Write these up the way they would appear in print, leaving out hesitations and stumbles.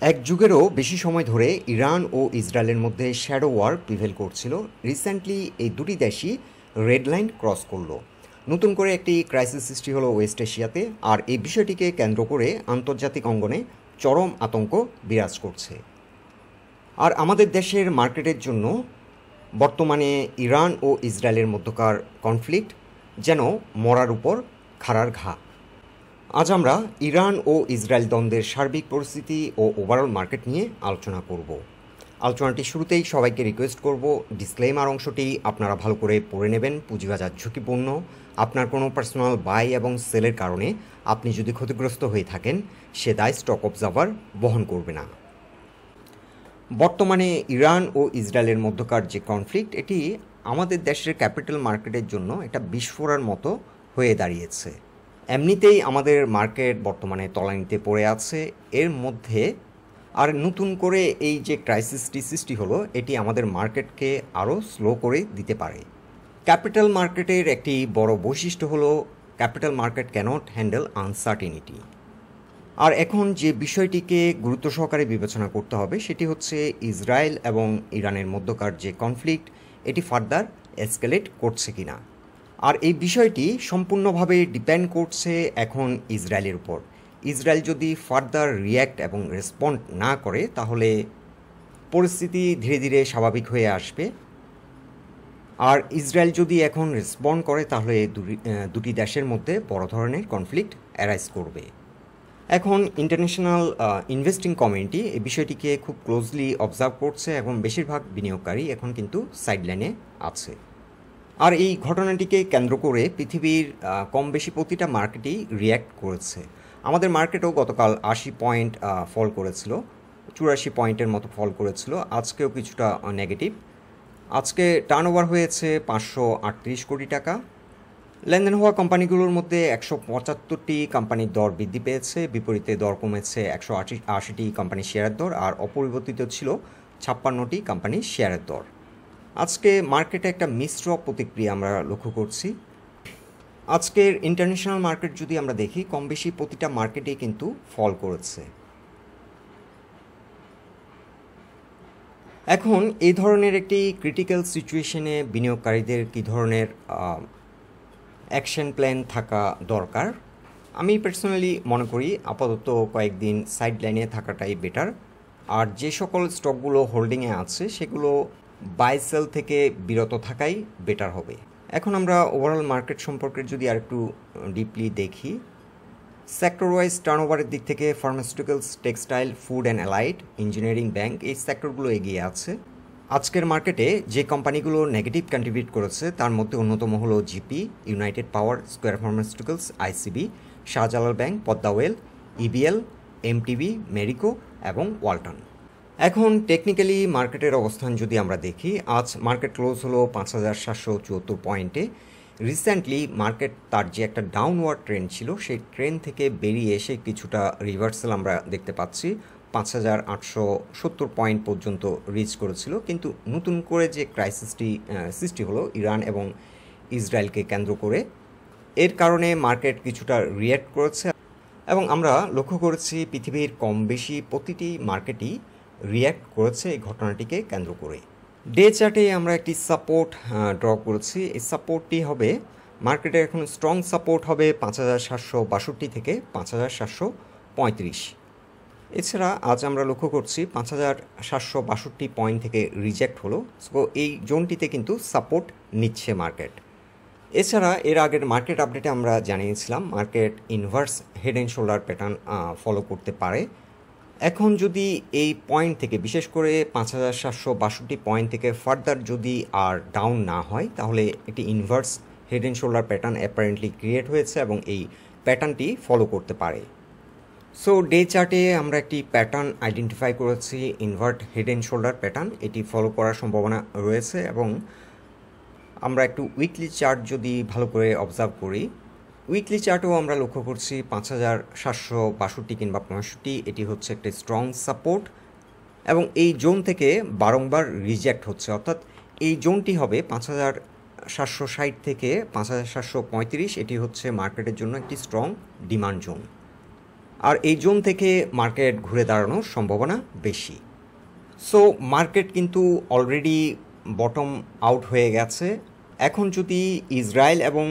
এক যুগেরও বেশি সময় ধরে ইরান ও ইসরায়েলের মধ্যে শ্যাডো ওয়ার প্রিভেল করছিল। রিসেন্টলি এই দুটি দেশই রেড লাইন ক্রস করলো। নতুন করে একটি ক্রাইসিস সৃষ্টি হলো ওয়েস্ট এশিয়াতে, আর এই বিষয়টিকে কেন্দ্র করে আন্তর্জাতিক অঙ্গনে চরম আতঙ্ক বিরাজ করছে। আর আমাদের দেশের মার্কেটের জন্য বর্তমানে ইরান ও ইসরায়েলের মধ্যকার কনফ্লিক্ট যেন মরার উপর খাড়ার ঘা। আজ আমরা ইরান ও ইসরায়েল দ্বন্দ্বের সার্বিক পরিস্থিতি ও ওভারঅল মার্কেট নিয়ে আলোচনা করব। আলোচনাটি শুরুতেই সবাইকে রিকোয়েস্ট করব, ডিসক্লেইমার অংশটি আপনারা ভালো করে পড়ে নেবেন। পুঁজিবাজার ঝুঁকিপূর্ণ। আপনার কোনো পার্সোনাল বাই এবং সেলের কারণে আপনি যদি ক্ষতিগ্রস্ত হয়ে থাকেন, সে দায় স্টক অবজার্ভার বহন করবে না। বর্তমানে ইরান ও ইসরায়েলের মধ্যকার যে কনফ্লিক্ট, এটি আমাদের দেশের ক্যাপিটাল মার্কেটের জন্য একটা বিস্ফোরণের মতো হয়ে দাঁড়িয়েছে। এমনিতেই আমাদের মার্কেট বর্তমানে তলানিতে পড়ে আছে। এর মধ্যে আর নতুন করে এই যে ক্রাইসিসটি সৃষ্টি হলো, এটি আমাদের মার্কেটকে আরও স্লো করে দিতে পারে। ক্যাপিটাল মার্কেটের একটি বড় বৈশিষ্ট্য হলো capital market cannot handle uncertainty. আর এখন যে বিষয়টিকে গুরুত্ব সহকারে বিবেচনা করতে হবে সেটি হচ্ছে ইসরায়েল এবং ইরানের মধ্যকার যে কনফ্লিক্ট, এটি ফার্দার এসকেলেট করছে কিনা। আর এই বিষয়টি সম্পূর্ণভাবে ডিপেন্ড করছে এখন ইসরায়েলের উপর। ইসরায়েল যদি ফার্দার রিয়্যাক্ট এবং রেসপন্ড না করে, তাহলে পরিস্থিতি ধীরে ধীরে স্বাভাবিক হয়ে আসবে। আর ইসরায়েল যদি এখন রেসপন্ড করে, তাহলে দুটি দেশের মধ্যে বড় ধরনের কনফ্লিক্ট অ্যারাইজ করবে। এখন ইন্টারন্যাশনাল ইনভেস্টিং কমিউনিটি এই বিষয়টিকে খুব ক্লোজলি অবজার্ভ করছে এবং বেশিরভাগ বিনিয়োগকারী এখন কিন্তু সাইডলাইনে আছে। আর এই ঘটনাটিকে কেন্দ্র করে পৃথিবীর কম বেশি প্রতিটা মার্কেটই রিয়্যাক্ট করেছে। আমাদের মার্কেটও গতকাল 80 পয়েন্ট ফল করেছিল, 84 পয়েন্টের মতো ফল করেছিল। আজকেও কিছুটা নেগেটিভ। আজকে টার্নওভার হয়েছে 538 কোটি টাকা। লেনদেন হওয়া কোম্পানিগুলোর মধ্যে 175টি কোম্পানির দর বৃদ্ধি পেয়েছে, বিপরীতে দর কমেছে 180টি কোম্পানির শেয়ারের দর, আর অপরিবর্তিত ছিল 56টি কোম্পানির শেয়ারের দর। আজকে মার্কেটে একটা মিশ্র প্রতিক্রিয়া আমরা লক্ষ্য করছি। আজকের ইন্টারন্যাশনাল মার্কেট যদি আমরা দেখি, কম বেশি প্রতিটা মার্কেটেই কিন্তু ফল করেছে। এখন এই ধরনের একটি ক্রিটিক্যাল সিচুয়েশনে বিনিয়োগকারীদের কী ধরনের অ্যাকশন প্ল্যান থাকা দরকার, আমি পার্সোনালি মনে করি আপাতত কয়েকদিন সাইড লাইনে থাকাটাই বেটার। আর যে সকল স্টকগুলো হোল্ডিংয়ে আছে সেগুলো বাই সেল থেকে বিরত থাকাই বেটার হবে। এখন আমরা ওভারঅল মার্কেট সম্পর্কে যদি আরেকটু ডিপলি দেখি, সেক্টর ওয়াইজ টার্নওভারের দিক থেকে pharmaceuticals, textile, food and allied, engineering, bank এই সেক্টরগুলো এগিয়ে আছে। আজকের মার্কেটে যে কোম্পানিগুলো নেগেটিভ কন্ট্রিবিউট করেছে তার মধ্যে অন্যতম হলো GP, United Power, Square Pharmaceuticals, ICB, Shahjalal bank, Padma Oil, EBL, MTB, Marico এবং ওয়ালটন। এখন টেকনিক্যালি মার্কেটের অবস্থান যদি আমরা দেখি, আজ মার্কেট ক্লোজ হলো 5774 পয়েন্টে। রিসেন্টলি মার্কেট তার যে একটা ডাউনওয়ার্ড ট্রেন্ড ছিল, সেই ট্রেন্ড থেকে বেরিয়ে এসে কিছুটা রিভার্সাল আমরা দেখতে পাচ্ছি। 5870 পয়েন্ট পর্যন্ত রিচ করেছিল, কিন্তু নতুন করে যে ক্রাইসিসটি সৃষ্টি হলো ইরান এবং ইসরায়েলকে কেন্দ্র করে, এর কারণে মার্কেট কিছুটা রিয়্যাক্ট করেছে এবং আমরা লক্ষ্য করেছি পৃথিবীর কম বেশি প্রতিটি মার্কেটই রিয়্যাক্ট করেছে এই ঘটনাটিকে কেন্দ্র করে। ডে চার্টে আমরা একটি সাপোর্ট ড্র করেছি। এই সাপোর্টটি হবে, মার্কেটে এখন স্ট্রং সাপোর্ট হবে 5762 থেকে 5735। এছাড়া আজ আমরা লক্ষ্য করছি 5762 পয়েন্ট থেকে রিজেক্ট হলো, সো এই জোনটিতে কিন্তু সাপোর্ট নিচ্ছে মার্কেট। এছাড়া এর আগের মার্কেট আপডেটে আমরা জানিয়েছিলাম market inverse head and shoulder pattern follow করতে পারে। এখন যদি এই পয়েন্ট থেকে, বিশেষ করে 5762 পয়েন্ট থেকে ফার্দার যদি আর ডাউন না হয়, তাহলে একটি inverse head and shoulder pattern apparently create হয়েছে এবং এই প্যাটার্নটি ফলো করতে পারে। সো ডে চার্টে আমরা একটি প্যাটার্ন আইডেন্টিফাই করেছি, invert head and shoulder pattern. এটি ফলো করার সম্ভাবনা রয়েছে এবং আমরা একটু উইকলি চার্ট যদি ভালো করে অবজার্ভ করি, উইকলি চার্টেও আমরা লক্ষ্য করছি 5762 কিংবা 65, এটি হচ্ছে একটি স্ট্রং সাপোর্ট এবং এই জোন থেকে বারংবার রিজেক্ট হচ্ছে, অর্থাৎ এই জোনটি হবে 5760 থেকে 5735। এটি হচ্ছে মার্কেটের জন্য একটি স্ট্রং ডিমান্ড জোন। আর এই জোন থেকে মার্কেট ঘুরে দাঁড়ানোর সম্ভাবনা বেশি। সো মার্কেট কিন্তু অলরেডি বটম আউট হয়ে গেছে। এখন যদি ইসরায়েল এবং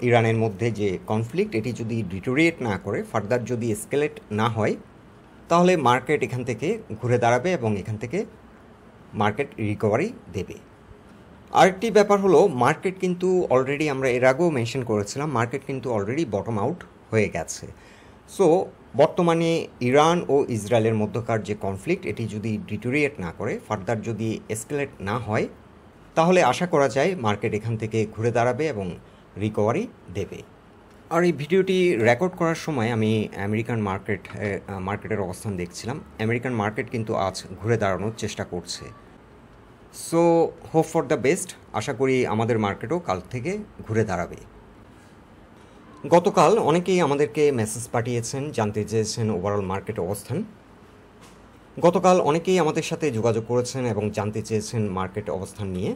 ইরানের মধ্যে যে কনফ্লিক্ট এটি যদি ডিটোরিয়েট না করে, ফার্দার যদি এসকেলেট না হয়, তাহলে মার্কেট এখান থেকে ঘুরে দাঁড়াবে এবং এখান থেকে মার্কেট রিকভারি দেবে। আরেকটি ব্যাপার হলো, মার্কেট কিন্তু অলরেডি, আমরা এর আগেও মেনশন করেছিলাম, মার্কেট কিন্তু অলরেডি বটম আউট হয়ে গেছে। সো বর্তমানে ইরান ও ইসরায়েলের মধ্যকার যে কনফ্লিক্ট এটি যদি ডিটোরিয়েট না করে, ফার্দার যদি এসকেলেট না হয়, তাহলে আশা করা যায় মার্কেট এখান থেকে ঘুরে দাঁড়াবে এবং রিকভারি দেবে। আর এই ভিডিওটি রেকর্ড করার সময় আমি আমেরিকান মার্কেটের অবস্থান দেখছিলাম। আমেরিকান মার্কেট কিন্তু আজ ঘুরে দাঁড়ানোর চেষ্টা করছে। So hope for the best, আশা করি আমাদের মার্কেটও কাল থেকে ঘুরে দাঁড়াবে। গতকাল অনেকেই আমাদেরকে মেসেজ পাঠিয়েছেন, জানতে চেয়েছেন ওভারঅল মার্কেট অবস্থান। গতকাল অনেকেই আমাদের সাথে যোগাযোগ করেছেন এবং জানতে চেয়েছেন মার্কেট অবস্থান নিয়ে।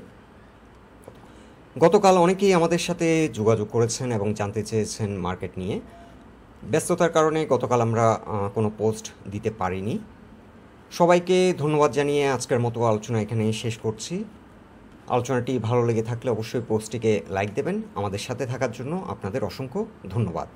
মার্কেট নিয়ে ব্যস্ততার কারণে গতকাল আমরা কোনো পোস্ট দিতে পারিনি। সবাইকে ধন্যবাদ জানিয়ে আজকের মতো আলোচনা এখানে শেষ করছি। আলোচনাটি ভালো লেগে থাকলে অবশ্যই পোস্টটিকে লাইক দেবেন। আমাদের সাথে থাকার জন্য আপনাদের অসংখ্য ধন্যবাদ।